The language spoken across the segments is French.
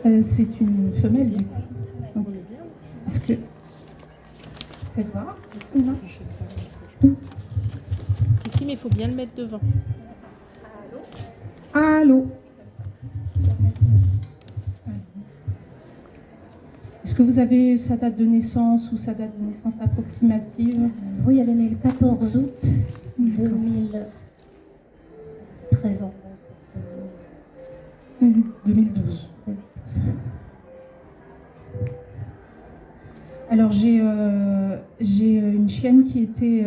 C'est une femelle du coup. Donc, est-ce que... Faites voir. Ici, mais il faut bien le mettre devant. Allô. Est-ce que vous avez sa date de naissance ou sa date de naissance approximative? Oui, elle est née le 14 août 2013 ans. 2012. Alors j'ai une chienne qui était...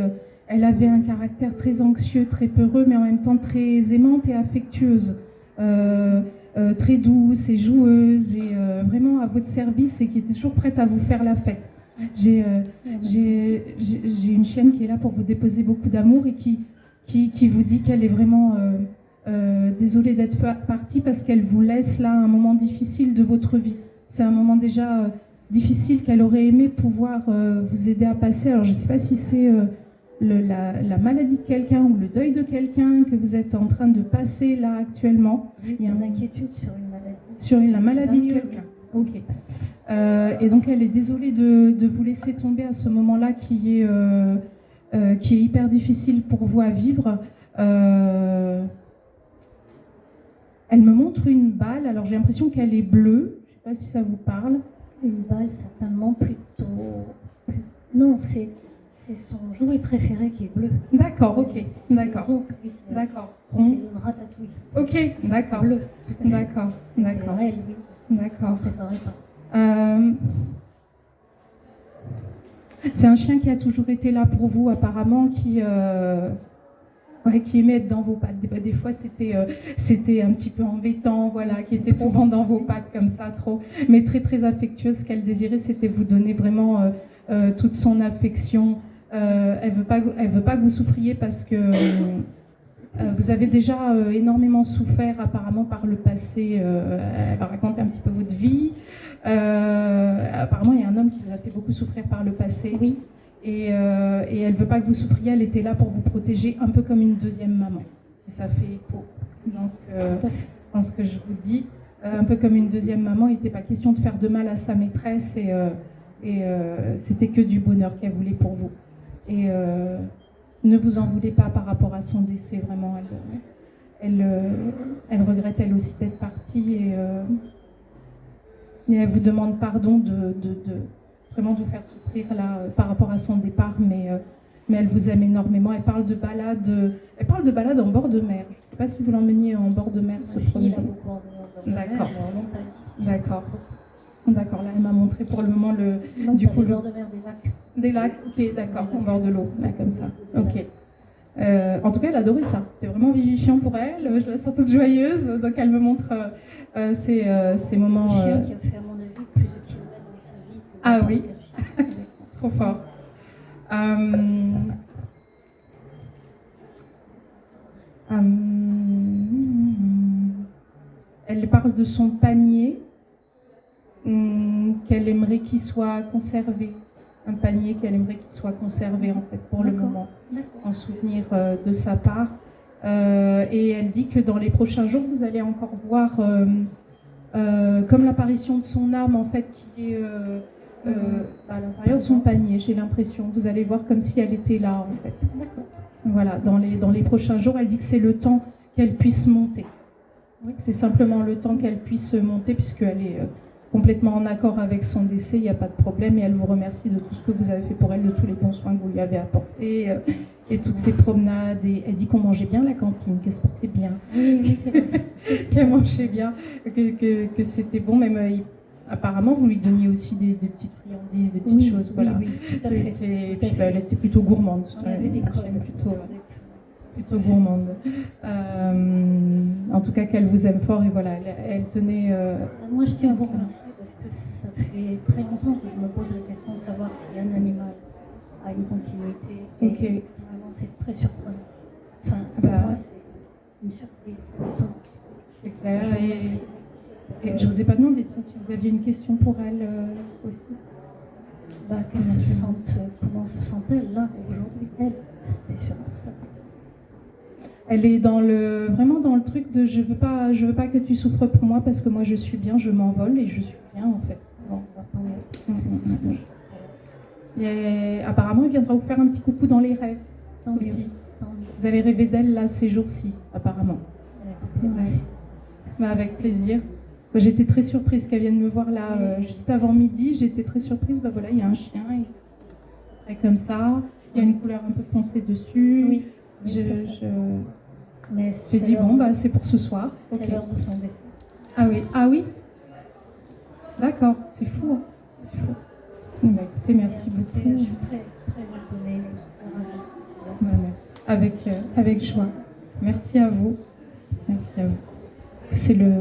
elle avait un caractère très anxieux, très peureux, mais en même temps très aimante et affectueuse. Très douce et joueuse et vraiment à votre service et qui était toujours prête à vous faire la fête. J'ai une chienne qui est là pour vous déposer beaucoup d'amour et qui vous dit qu'elle est vraiment désolée d'être partie parce qu'elle vous laisse là un moment difficile de votre vie. C'est un moment déjà difficile qu'elle aurait aimé pouvoir vous aider à passer. Alors je ne sais pas si c'est la maladie de quelqu'un ou le deuil de quelqu'un que vous êtes en train de passer là actuellement. Il y a des inquiétudes sur une maladie. Sur la maladie de quelqu'un. Ok. Et donc elle est désolée de vous laisser tomber à ce moment-là qui est hyper difficile pour vous à vivre. Elle me montre une balle, alors j'ai l'impression qu'elle est bleue. Je ne sais pas si ça vous parle. Une balle, certainement plutôt... Non, c'est son jouet préféré qui est bleu. D'accord, ok. D'accord. Oui, d'accord. C'est une ratatouille. Ok, d'accord. Bleu. D'accord, d'accord. C'est elle, oui. D'accord. Ça ne séparait pas. C'est un chien qui a toujours été là pour vous, apparemment, qui aimait être dans vos pattes. Des fois, c'était un petit peu embêtant, voilà, qui était souvent dans vos pattes comme ça, trop. Mais très, très affectueuse. Ce qu'elle désirait, c'était vous donner vraiment toute son affection. Elle veut pas que vous souffriez parce que vous avez déjà énormément souffert, apparemment, par le passé. Elle va raconter un petit peu votre vie. Apparemment, il y a un homme qui vous a fait beaucoup souffrir par le passé. Oui. Et elle ne veut pas que vous souffriez, elle était là pour vous protéger, un peu comme une deuxième maman, si ça fait écho dans ce que je vous dis. Un peu comme une deuxième maman, il n'était pas question de faire de mal à sa maîtresse et c'était que du bonheur qu'elle voulait pour vous. Et ne vous en voulez pas par rapport à son décès, vraiment. Elle regrette elle aussi d'être partie et elle vous demande pardon de vraiment de vous faire souffrir là par rapport à son départ, mais elle vous aime énormément. Elle parle de balade en bord de mer. Je ne sais pas si vous l'emmeniez en bord de mer, ce promenade. D'accord. D'accord. D'accord. Là, elle m'a montré pour le moment le bord de mer des lacs. Des lacs. Ok, d'accord. En bord de l'eau, là, comme ça. Ok. En tout cas, elle adorait ça. C'était vraiment vivifiant pour elle. Je la sens toute joyeuse, donc elle me montre ces moments. Un chien qui a fait, à mon avis, plus de kilomètres dans sa vie. Ah oui. Trop fort. Elle parle de son panier qu'elle aimerait qu'il soit conservé. Un panier qu'elle aimerait qu'il soit conservé en fait pour le moment, en souvenir de sa part. Et elle dit que dans les prochains jours, vous allez encore voir comme l'apparition de son âme en fait qui est à l'intérieur de son panier, j'ai l'impression. Vous allez voir comme si elle était là en fait. Voilà, dans les prochains jours, elle dit que c'est le temps qu'elle puisse monter. C'est simplement le temps qu'elle puisse monter puisqu'elle est complètement en accord avec son décès, il n'y a pas de problème, et elle vous remercie de tout ce que vous avez fait pour elle, de tous les bons soins que vous lui avez apportés, et toutes ces promenades, et elle dit qu'on mangeait bien à la cantine, qu'elle se portait bien, oui, c'est vrai. qu'elle mangeait bien, que c'était bon, même apparemment vous lui donniez aussi des petites friandises, des petites choses, voilà. Oui, tout à fait. Et puis elle était plutôt gourmande, plutôt gourmande. En tout cas, qu'elle vous aime fort et voilà, elle tenait. Moi, je tiens à vous remercier parce que ça fait très longtemps que je me pose la question de savoir si un animal a une continuité. Ok. Et vraiment, c'est très surprenant. Enfin, pour moi, c'est une surprise. C'est clair. Et je ne vous ai pas demandé si vous aviez une question pour elle aussi. Comment se sent-elle là aujourd'hui, elle? C'est surtout ça. Elle est vraiment dans le truc de je veux pas que tu souffres pour moi parce que moi je suis bien, je m'envole et je suis bien en fait. Bon, tant mieux. C'est tout ce que je... Et apparemment, elle viendra vous faire un petit coucou dans les rêves Tant aussi. mieux. Tant mieux. Vous allez rêver d'elle là ces jours-ci, apparemment. Écoutez, merci. Bah, avec plaisir. Moi, j'étais très surprise qu'elle vienne me voir là juste avant midi. J'étais très surprise. Bah voilà, il y a un chien, il est comme ça. Il y a une couleur un peu foncée dessus. Oui. Mais j'ai dit bon, bah c'est pour ce soir. C'est l'heure de son décès. Ah oui, ah oui. D'accord, c'est fou. Hein. C'est fou. Bah, écoutez, merci beaucoup. Je suis très, très étonnée. Je suis ravie. Avec joie. Merci à vous. Merci à vous. C'est le